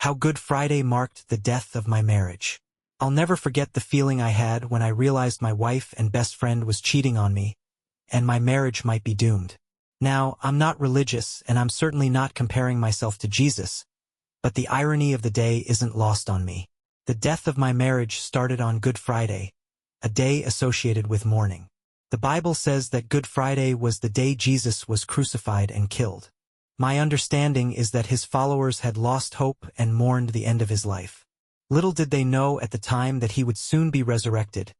How Good Friday marked the death of my marriage. I'll never forget the feeling I had when I realized my wife and best friend was cheating on me, and my marriage might be doomed. Now, I'm not religious, and I'm certainly not comparing myself to Jesus, but the irony of the day isn't lost on me. The death of my marriage started on Good Friday, a day associated with mourning. The Bible says that Good Friday was the day Jesus was crucified and killed. My understanding is that his followers had lost hope and mourned the end of his life. Little did they know at the time that he would soon be resurrected,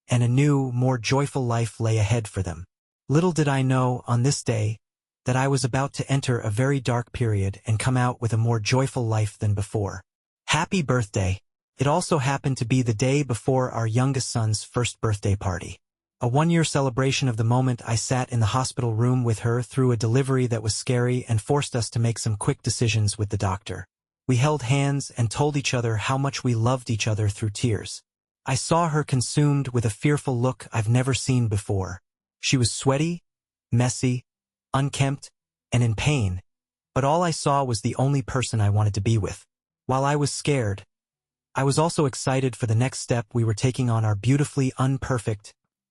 and a new, more joyful life lay ahead for them. Little did I know, on this day, that I was about to enter a very dark period and come out with a more joyful life than before. Happy birthday! It also happened to be the day before our youngest son's first birthday party. A one-year celebration of the moment I sat in the hospital room with her through a delivery that was scary and forced us to make some quick decisions with the doctor. We held hands and told each other how much we loved each other through tears. I saw her consumed with a fearful look I've never seen before. She was sweaty, messy, unkempt, and in pain, but all I saw was the only person I wanted to be with. While I was scared, I was also excited for the next step we were taking on our beautifully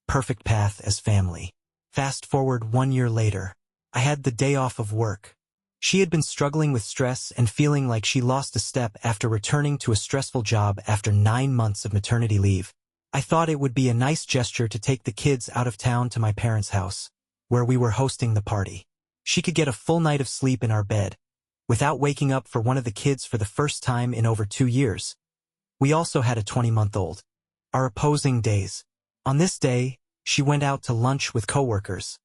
perfect path as family. Fast forward 1 year later. I had the day off of work. She had been struggling with stress and feeling like she lost a step after returning to a stressful job after 9 months of maternity leave. I thought it would be a nice gesture to take the kids out of town to my parents' house, where we were hosting the party. She could get a full night of sleep in our bed, without waking up for one of the kids for the first time in over 2 years. We also had a 20-month-old. Our opposing days. On this day, she went out to lunch with coworkers,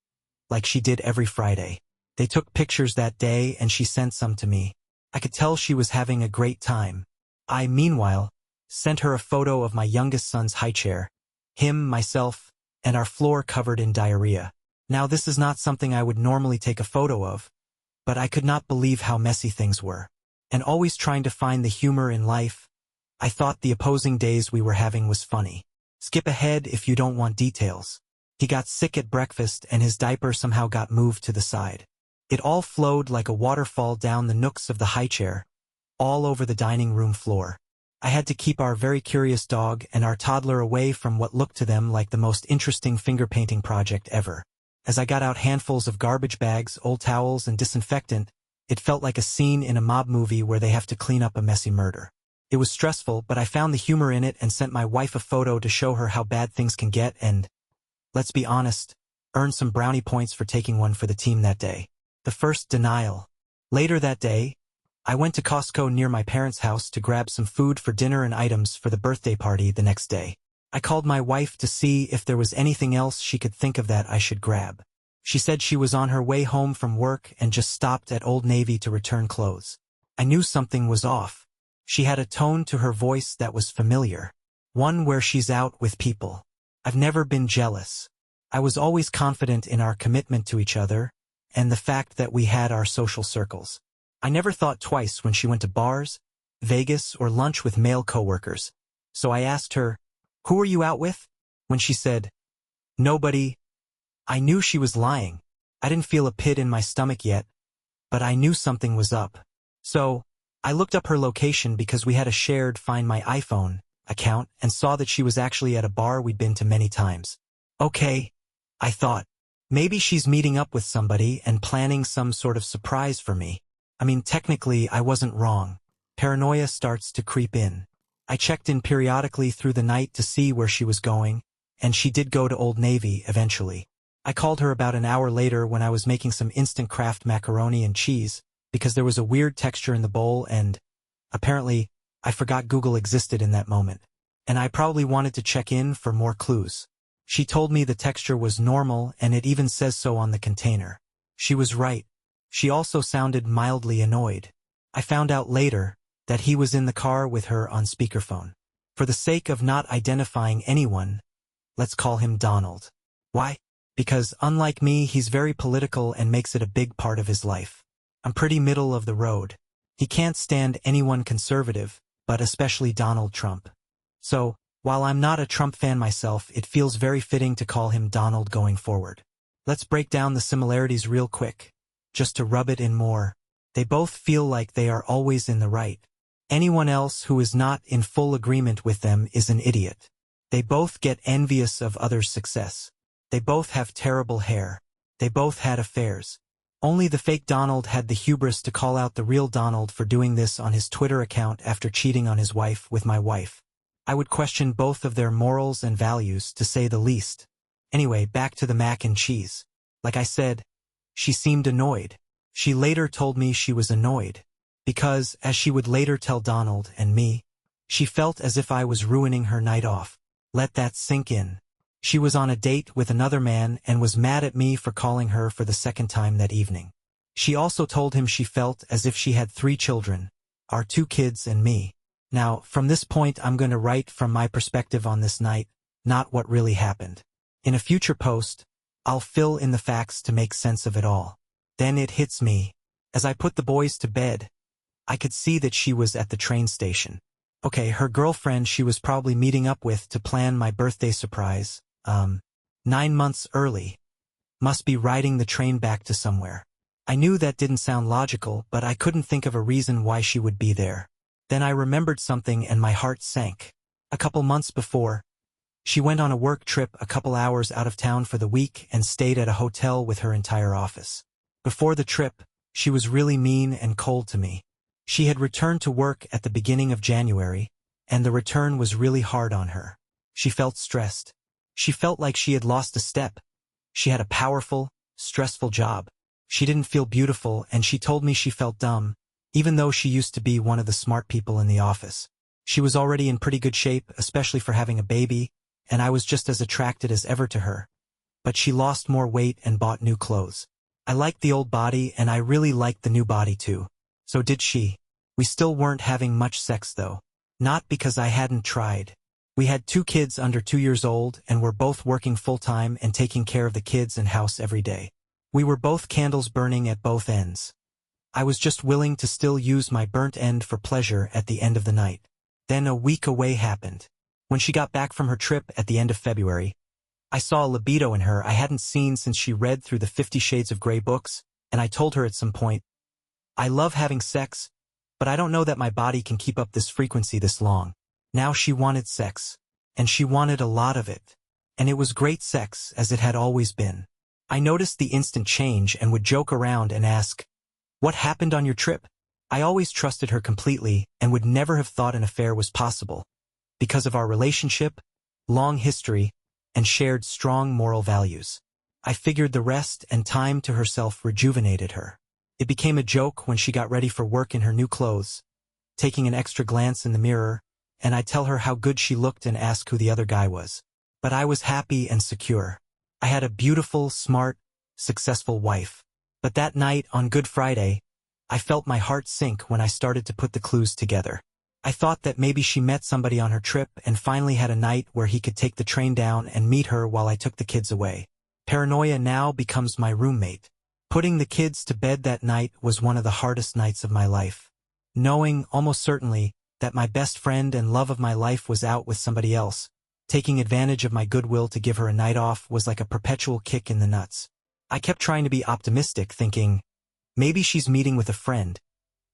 like she did every Friday. They took pictures that day and she sent some to me. I could tell she was having a great time. I, meanwhile, sent her a photo of my youngest son's high chair, him, myself, and our floor covered in diarrhea. Now this is not something I would normally take a photo of, but I could not believe how messy things were. And always trying to find the humor in life, I thought the opposing days we were having was funny. Skip ahead if you don't want details. He got sick at breakfast and his diaper somehow got moved to the side. It all flowed like a waterfall down the nooks of the high chair, all over the dining room floor. I had to keep our very curious dog and our toddler away from what looked to them like the most interesting finger painting project ever. As I got out handfuls of garbage bags, old towels, and disinfectant, it felt like a scene in a mob movie where they have to clean up a messy murder. It was stressful, but I found the humor in it and sent my wife a photo to show her how bad things can get and, let's be honest, earned some brownie points for taking one for the team that day. The first denial. Later that day, I went to Costco near my parents' house to grab some food for dinner and items for the birthday party the next day. I called my wife to see if there was anything else she could think of that I should grab. She said she was on her way home from work and just stopped at Old Navy to return clothes. I knew something was off. She had a tone to her voice that was familiar. One where she's out with people. I've never been jealous. I was always confident in our commitment to each other, and the fact that we had our social circles. I never thought twice when she went to bars, Vegas, or lunch with male coworkers. So I asked her, "Who are you out with?" When she said, "Nobody," I knew she was lying. I didn't feel a pit in my stomach yet, but I knew something was up. So, I looked up her location because we had a shared Find My iPhone account and saw that she was actually at a bar we'd been to many times. Okay, I thought. Maybe she's meeting up with somebody and planning some sort of surprise for me. I mean, technically, I wasn't wrong. Paranoia starts to creep in. I checked in periodically through the night to see where she was going, and she did go to Old Navy eventually. I called her about an hour later when I was making some instant Kraft macaroni and cheese, because there was a weird texture in the bowl and, apparently, I forgot Google existed in that moment. And I probably wanted to check in for more clues. She told me the texture was normal and it even says so on the container. She was right. She also sounded mildly annoyed. I found out later that he was in the car with her on speakerphone. For the sake of not identifying anyone, let's call him Donald. Why? Because, unlike me, he's very political and makes it a big part of his life. I'm pretty middle of the road. He can't stand anyone conservative, but especially Donald Trump. So, while I'm not a Trump fan myself, it feels very fitting to call him Donald going forward. Let's break down the similarities real quick, just to rub it in more. They both feel like they are always in the right. Anyone else who is not in full agreement with them is an idiot. They both get envious of others' success. They both have terrible hair. They both had affairs. Only the fake Donald had the hubris to call out the real Donald for doing this on his Twitter account after cheating on his wife with my wife. I would question both of their morals and values, to say the least. Anyway, back to the mac and cheese. Like I said, she seemed annoyed. She later told me she was annoyed because, as she would later tell Donald and me, she felt as if I was ruining her night off. Let that sink in. She was on a date with another man and was mad at me for calling her for the second time that evening. She also told him she felt as if she had 3 children, our 2 kids and me. Now, from this point I'm going to write from my perspective on this night, not what really happened. In a future post, I'll fill in the facts to make sense of it all. Then it hits me. As I put the boys to bed, I could see that she was at the train station. Okay, her girlfriend she was probably meeting up with to plan my birthday surprise, 9 months early. Must be riding the train back to somewhere. I knew that didn't sound logical, but I couldn't think of a reason why she would be there. Then I remembered something and my heart sank. A couple months before, she went on a work trip a couple hours out of town for the week and stayed at a hotel with her entire office. Before the trip, she was really mean and cold to me. She had returned to work at the beginning of January, and the return was really hard on her. She felt stressed. She felt like she had lost a step. She had a powerful, stressful job. She didn't feel beautiful, and she told me she felt dumb, even though she used to be one of the smart people in the office. She was already in pretty good shape, especially for having a baby, and I was just as attracted as ever to her. But she lost more weight and bought new clothes. I liked the old body, and I really liked the new body too. So did she. We still weren't having much sex though. Not because I hadn't tried. We had 2 kids under 2 years old and were both working full-time and taking care of the kids and house every day. We were both candles burning at both ends. I was just willing to still use my burnt end for pleasure at the end of the night. Then a week away happened. When she got back from her trip at the end of February, I saw a libido in her I hadn't seen since she read through the 50 Shades of Grey books, and I told her at some point, I love having sex, but I don't know that my body can keep up this frequency this long. Now she wanted sex, and she wanted a lot of it. And it was great sex, as it had always been. I noticed the instant change and would joke around and ask, what happened on your trip? I always trusted her completely and would never have thought an affair was possible, because of our relationship, long history, and shared strong moral values. I figured the rest and time to herself rejuvenated her. It became a joke when she got ready for work in her new clothes, taking an extra glance in the mirror, and I'd tell her how good she looked and ask who the other guy was. But I was happy and secure. I had a beautiful, smart, successful wife. But that night on Good Friday, I felt my heart sink when I started to put the clues together. I thought that maybe she met somebody on her trip and finally had a night where he could take the train down and meet her while I took the kids away. Paranoia now becomes my roommate. Putting the kids to bed that night was one of the hardest nights of my life. Knowing, almost certainly, that my best friend and love of my life was out with somebody else, taking advantage of my goodwill to give her a night off was like a perpetual kick in the nuts. I kept trying to be optimistic, thinking, maybe she's meeting with a friend.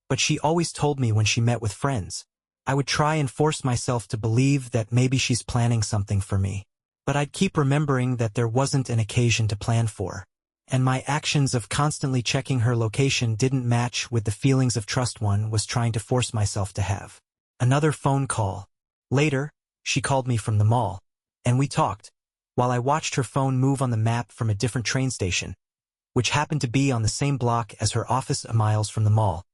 But she always told me when she met with friends. I would try and force myself to believe that maybe she's planning something for me. But I'd keep remembering that there wasn't an occasion to plan for. And my actions of constantly checking her location didn't match with the feelings of trust one was trying to force myself to have. Another phone call. Later, she called me from the mall, and we talked, while I watched her phone move on the map from a different train station, which happened to be on the same block as her office miles from the mall,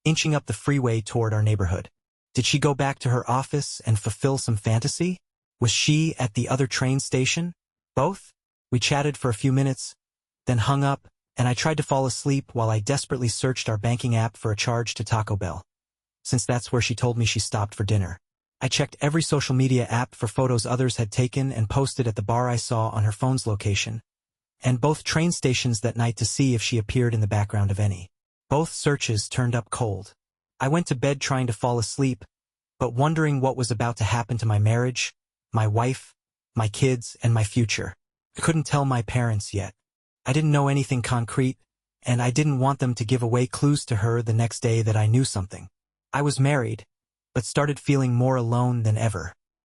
inching up the freeway toward our neighborhood. Did she go back to her office and fulfill some fantasy? Was she at the other train station? Both? We chatted for a few minutes, then hung up, and I tried to fall asleep while I desperately searched our banking app for a charge to Taco Bell, since that's where she told me she stopped for dinner. I checked every social media app for photos others had taken and posted at the bar I saw on her phone's location, and both train stations that night to see if she appeared in the background of any. Both searches turned up cold. I went to bed trying to fall asleep, but wondering what was about to happen to my marriage, my wife, my kids, and my future. I couldn't tell my parents yet. I didn't know anything concrete, and I didn't want them to give away clues to her the next day that I knew something. I was married, but started feeling more alone than ever.